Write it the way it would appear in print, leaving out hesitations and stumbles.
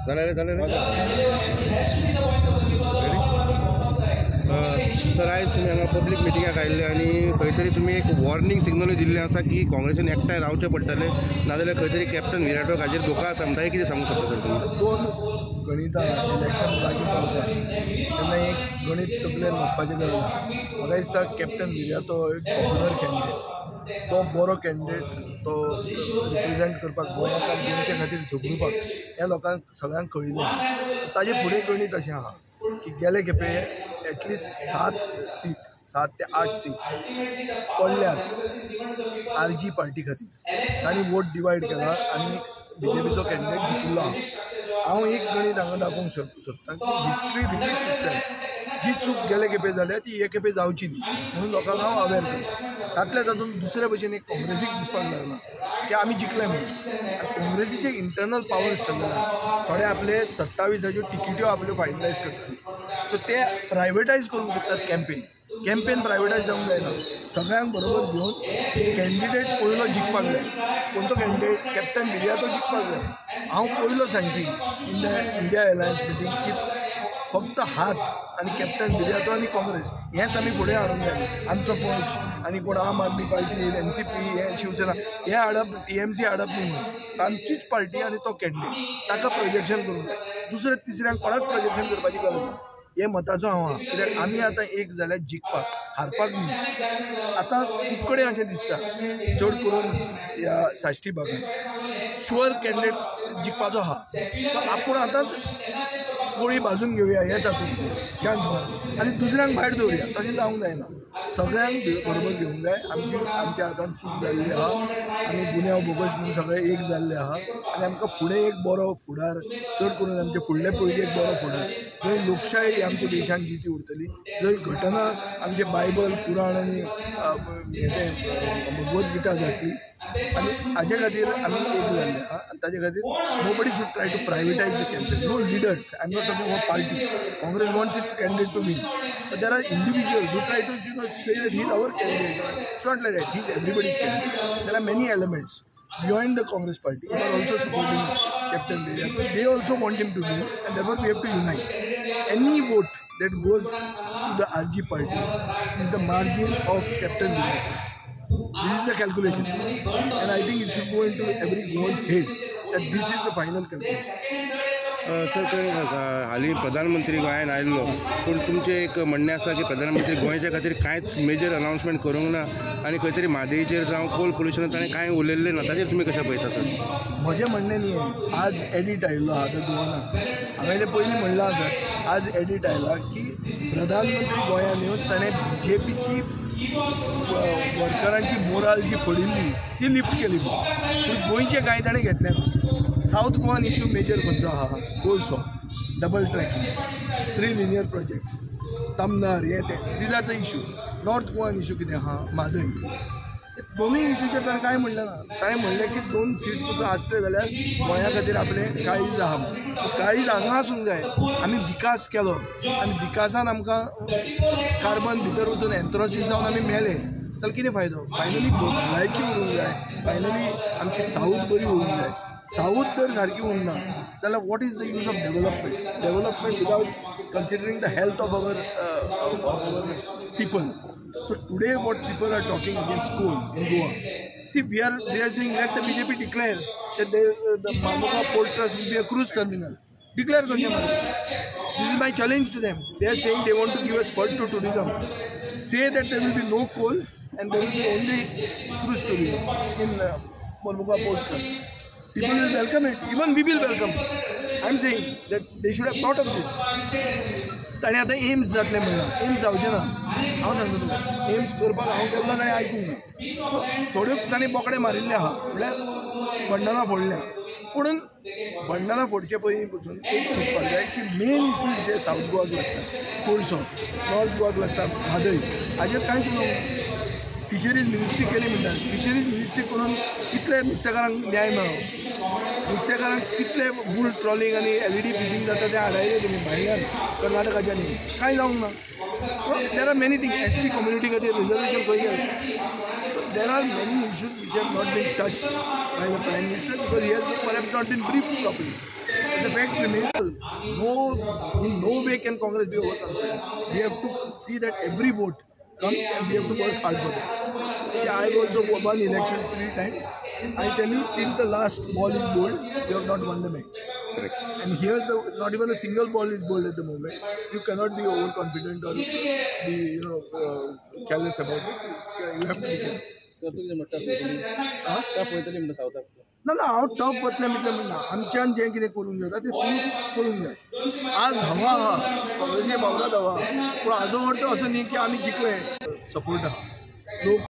Sir आयज तुम्ही हांगा पब्लीक मिटिंगाक आयिल्ले आनी खंय तरी तुमी एक वॉर्निंग सिग्नल दिल्लें आसा की काँग्रेसीन एकठांय रावचें पडटलें, नाजाल्यार खंय तरी कॅप्टन विराटोक हाजेर धोका आसा म्हणटा. हे कितें सांगूंक शकता सर तुमी? दोन गणितां इलेक्शन लागीं पावता तेन्ना एक गणीत तकलेन वचपाचें गरज ना. म्हाका दिसता कॅप्टन विराट तो एक पॉप्युलर कॅन्डिडेट, तो बरो कॅन्डिडेट, तो रिप्रेझेंट करपाक गोंयकार गोंयच्या खातीर झगडूपाक ह्या लोकांक सगळ्यांक कळिल्लें. ताजे फुडें गणीत अशें आहा की गेले खेपे एटलिस्ट 7 ते 8 सीट पडल्यात आरजी पार्टी खातीर. तांणी वोट डिवायड केला आनी BJPचो कॅन्डिडेट जिखिल्लो आहा. हांव एक गणीत हांगा दाखोवंक सोदतां की हिस्ट्री रिपीट्स इटसेल्फ. जी चूक गेले खेपे जाल्या ती हे खेपे जावची न्ही म्हणून लोकांक हांव अवेर करतां. तातल्या तातूंत दुसरे भशेन एक काँग्रेसीक दिसपाक लागला की आमी जिखले म्हणून. काँग्रेसीचे इंटरनल पावर्स ठरलेले, थोडे आपले 27 टिकिट्यो आपल्यो फायनलायज करतात. सो ते प्रायवेटायज करूंक सोदतात. कॅम्पेन प्रायवेटायज जावंक जायना. सगळ्यांक बरोबर घेवन कॅन्डिडेट पयलो जिखपाक जाय. खंयचो कॅन्डिडेट कॅप्टन विराटो जिखपाक जाय. हांव पयलो सांगपी in the India alliance meeting की फक्त हात आनी कॅप्टन विराटो आनी काँग्रेस हेंच आमी फुडें हाडूंक जाय. आमचो पक्ष आनी कोण आम आदमी पार्टी, NCP, हे शिवसेना हे हाडप, TMC हाडप न्ही म्हणून आमचीच पार्टी आनी तो कॅन्डिडेट ताका प्रोजेक्शन करूंक जाय. दुसऱ्या तिसऱ्यांक कोणाक प्रोजेक्शन करपाची गरज ना. हे मताचो हांव आहा. कित्याक आमी आतां एक जाल्यार जिखपाक, हारपाक न्ही. आतां खूब कडेन अशें दिसता चड करून ह्या साश्टी भागांत शुअर कॅन्डिडेट जिखपाचो आहा. सो आपूण आतांच पोळी भाजून घेवया हेच हातूंत चान्स मार आनी दुसऱ्यांक भायर दवरया. तशें जावंक जायना. सगळ्यांक बरोबर घेवंक जाय. आमच्या हातांत चूक जाल्ली आहा आनी गुन्यांव बोगस म्हणून सगळे एक जाल्ले आहा आनी आमकां फुडें एक बरो फुडार, चड करून आमचे फुडले पिळगेक एक बरो फुडार, जंय लोकशाय आमच्या देशांत जिती उरतली, जंय घटना आमचे बायबल, पुराण आनी भगवत गीता जातली. आनी हाजे खातीर आमी एक जाल्ले आहा आनी ताजे खातीर nobody should try to privatise the campaign. No leaders. I am not talking about party. Congress wants its candidate to win, but there are individuals who try to say that he is our candidate. It's not like that. He is everybody's candidate. There are many elements behind the Congress party who are also supporting Captain Virat. They also want him to win, and therefore we have to unite. Any vote that goes to the RG party is the margin of Captain Virat. This is the calculation, and I think it should go into every Goan's head that this is the final calculation. Sir ते हालीं प्रधानमंत्री गोंयांत आयिल्लो, पूण तुमचें एक म्हणणें आसा की प्रधानमंत्री गोंयच्या खातीर कांयच मेजर अनाउन्समेंट करूंक ना आनी खंय तरी म्हादईचेर जावं कोल पोल्युशनांत ताणें कांय उलयल्लें ना. ताचेर तुमी कशें पळयता सर? म्हजें म्हणणें न्ही हें. आज एडीट आयिल्लो आहा द गोवानाक. हांवें तें पयलीं म्हणलां आसा. आज एडीट आयला की प्रधानमंत्री गोंयांत येवन ताणें BJPची वर्करांची मोराल जी पडिल्ली ती लिफ्ट केली. पूण गोंयचें कांय ताणें घेतलें ना. साऊथ गोवान इश्यू मेजर खंयचो आहा? कोळसो, double tracking, 3 linear projects, Tamnar, हे ते these are the issues. North Goan issue कितें आहा? म्हादय. दोनूय इश्यूचेर ताणें कांय म्हणलें ना. ताणें म्हणलें की 2 सीट तुका आसले जाल्यार गोंया खातीर आपलें काळीज आहा. काळीज हांगा आसूंक जाय. आमी विकास केलो आनी विकासान आमकां कार्बन भितर वचून एन्थ्रोसीस जावन आमी मेले जाल्यार कितें फायदो? फायनली भलायकी उरूंक जाय. फायनली आमची साऊथ बरी उरूंक जाय. साऊथ जर सारकी उरना जाल्यार what is the use of development without considering the health of our people. So today what people are talking against coal in Goa. See, we are saying let the BJP declare that the Mamoga Port Trust will be a cruise terminal. Declare Ganyamari. This is my challenge to them. They are saying they want to give a spurt to tourism. Say that there will be no coal and there will be only cruise tourism in Mamoga Port Trust. People will welcome it. Even we will welcome it. I am saying that they should have thought of this. ताणें आतां AIIMS जातलें म्हणलां. AIIMS जावचें ना. हांव सांगता तुका AIIMS करपाक हांव केन्ना ताणें आयकूंक ना. थोड्यो ताणें बोकडे मारिल्ले आहा म्हणल्यार बंडलां फोडल्या. पूण बंडलां फोडचे पयलीं पसून एक चिंतपाक जाय की मेन इश्यूज जे सावथ गोवाक लागता कोळसो, नॉर्थ गोवाक लागता म्हादय, हाजेर कांयच उलोवंक. फिशरीज मिनिस्ट्री केली म्हणटात. फिशरीज मिनिस्ट्री करून कितले नुस्तेकारांक न्याय मेळ्ळो? नुस्तेकारांक कितले बुल ट्रॉलिंग आनी LED फिशींग जाता तें हाडायलें तुमी भायल्यान कर्नाटकाच्यानी? कांय जावंक ना. So there are many thing. ST community खातीर रिजर्वेशन खंय गेलें? There are many issues which have not been touched by the prime minister because he has perhaps not been briefed properly. fact remains, in no way can Congress be overconfident. We have to see that every vote comes and we have to work hard for that. Yeah, I also won election 3 times. I tell you, till the last ball is bowled, we have not won the match. Correct. And here, not even a single ball is bowled at the moment. You cannot be overconfident or be, careless about it. You have to be careful. Sir तुझे म्हणटा tough वयतली म्हणटा south Africa ना हांव tough वतलें म्हटलें म्हणना आमच्यान जें कितें करूंक जाता तें करूंक जाय. आज हवा आहा काँग्रेसीचे भोवरात हवा पूण हाजो अर्थ असो न्ही की आमी जिखले. सपोर्ट आहा लोक